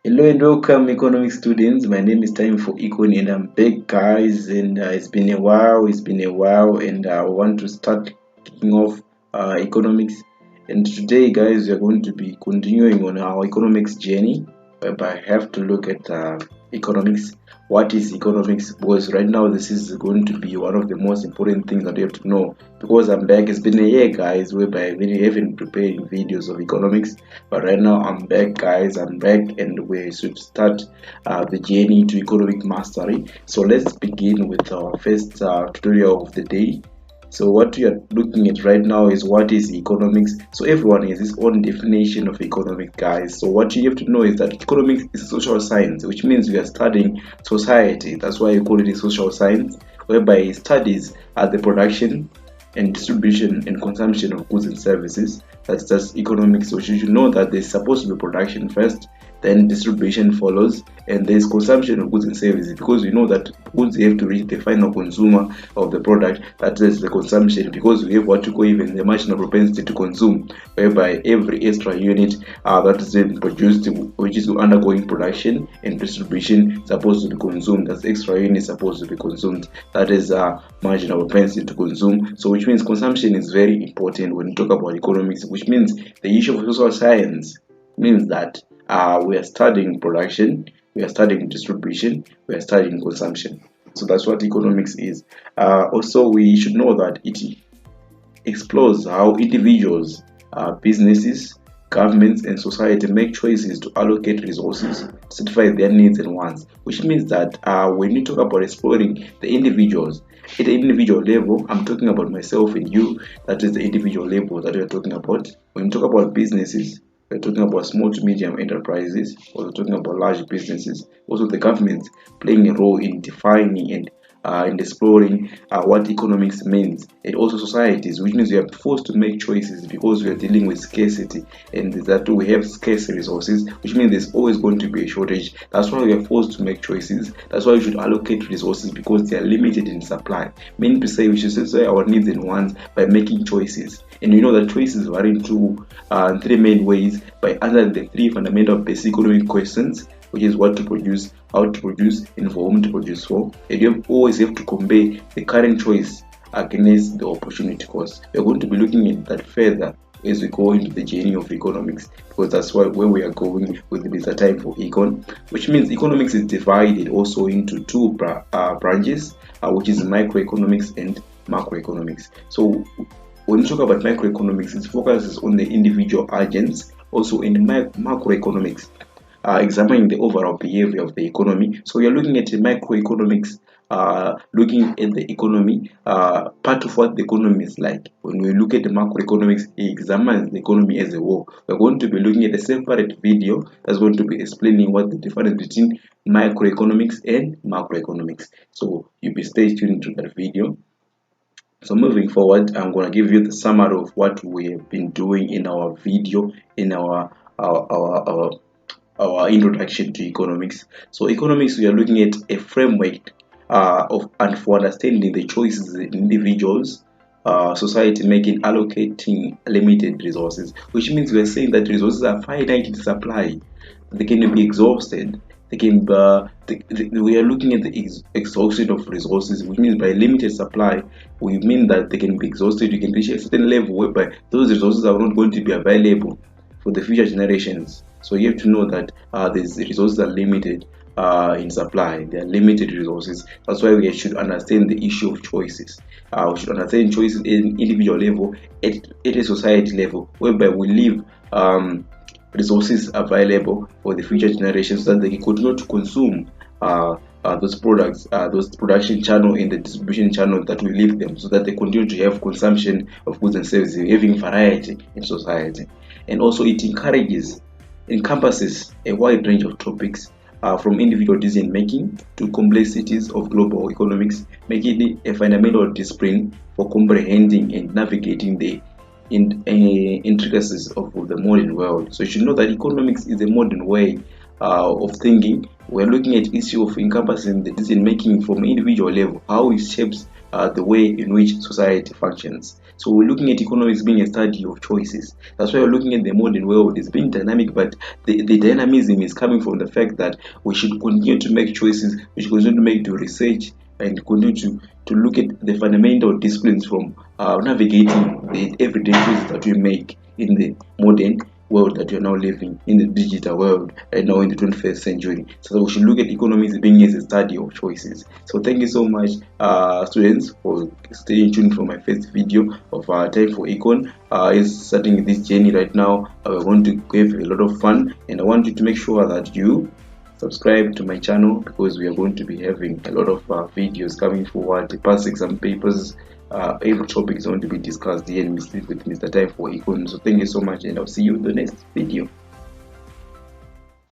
Hello and welcome, economic students. My name is Time for Econ, and I'm back, guys. And it's been a while. And I want to start kicking off economics. And today, guys, we are going to be continuing on our economics journey, whereby I have to look at economics. What is economics? Because right now, this is going to be one of the most important things that you have to know. Because I'm back. It's been a year, guys, whereby I've been preparing videos of economics, but right now I'm back, guys. I'm back, and we should start the journey to economic mastery. So let's begin with our first tutorial of the day. So what we are looking at right now is what is economics. So everyone has his own definition of economics, guys. So what you have to know is that economics is a social science, which means we are studying society. That's why you call it a social science, whereby it studies the production and distribution and consumption of goods and services. That's just economics. So you should know that there's supposed to be production first, then distribution follows, and there's consumption of goods and services, because we know that goods have to reach the final consumer of the product. That is the consumption, because we have what you call even the marginal propensity to consume, whereby every extra unit that is then produced, which is undergoing production and distribution, supposed to be consumed. That's extra unit supposed to be consumed. That is marginal propensity to consume. So which means consumption is very important when you talk about economics, which means the issue of social science means that we are studying production, we are studying distribution, we are studying consumption. So that's what economics is. Also, we should know that it explores how individuals, businesses, governments, and society make choices to allocate resources to satisfy their needs and wants. Which means that when you talk about exploring the individuals, at the individual level, I'm talking about myself and you. That is the individual level that we're talking about. When you talk about businesses, we're talking about small to medium enterprises. We're talking about large businesses. Also, the government playing a role in defining and in exploring what economics means, and also societies, which means we are forced to make choices because we are dealing with scarcity, and that we have scarce resources, which means there's always going to be a shortage. That's why we are forced to make choices. That's why we should allocate resources, because they are limited in supply. Meaning to say, we should satisfy our needs and wants by making choices. And we know that choices vary into three main ways, by answering the three fundamental basic economic questions, which is what to produce, how to produce, and for whom to produce for. And you always have to compare the current choice against the opportunity cost. We're going to be looking at that further as we go into the journey of economics, because that's where we are going with the time for econ, which means economics is divided also into two branches, which is microeconomics and macroeconomics. So when you talk about microeconomics, it focuses on the individual agents. Also in macroeconomics, examining the overall behavior of the economy. So you're looking at the microeconomics, looking at the economy, part of what the economy is like. When we look at the macroeconomics, it examines the economy as a whole. We're going to be looking at a separate video that's going to be explaining what the difference between microeconomics and macroeconomics. So you be stay tuned to that video. So moving forward, I'm going to give you the summary of what we have been doing in our video, in our introduction to economics. So economics, we are looking at a framework of and for understanding the choices that individuals, society making allocating limited resources, which means we are saying that resources are finite in supply. They can be exhausted. They can we are looking at the exhaustion of resources, which means by limited supply, we mean that they can be exhausted. You can reach a certain level whereby those resources are not going to be available for the future generations. So you have to know that these resources are limited in supply. They are limited resources. That's why we should understand the issue of choices. We should understand choices at an individual level, at a society level, whereby we leave resources available for the future generations, so that they can continue to consume those products, those production channel and the distribution channel that we leave them, so that they continue to have consumption of goods and services, having variety in society. And also it encompasses a wide range of topics, from individual decision making to complexities of global economics, making it a fundamental discipline for comprehending and navigating the intricacies of the modern world. So you should know that economics is a modern way of thinking. We're looking at issue of encompassing the decision making from individual level, how it shapes the way in which society functions. So we're looking at economics being a study of choices. That's why we're looking at the modern world. It's being dynamic, but the dynamism is coming from the fact that we should continue to make choices, we should continue to make the research, and continue to look at the fundamental disciplines from navigating the everyday choices that we make in the modern world that we are now living in, the digital world, and now in the 21st century. So we should look at economics being as a study of choices. So thank you so much, students, for staying tuned for my first video of Time for Econ. Is starting this journey right now. We're going to have a lot of fun, and I want you to make sure that you subscribe to my channel, because we are going to be having a lot of videos coming forward. The past exam papers, every topic is going to be discussed here with Mr. Time for Econ. So thank you so much, and I'll see you in the next video.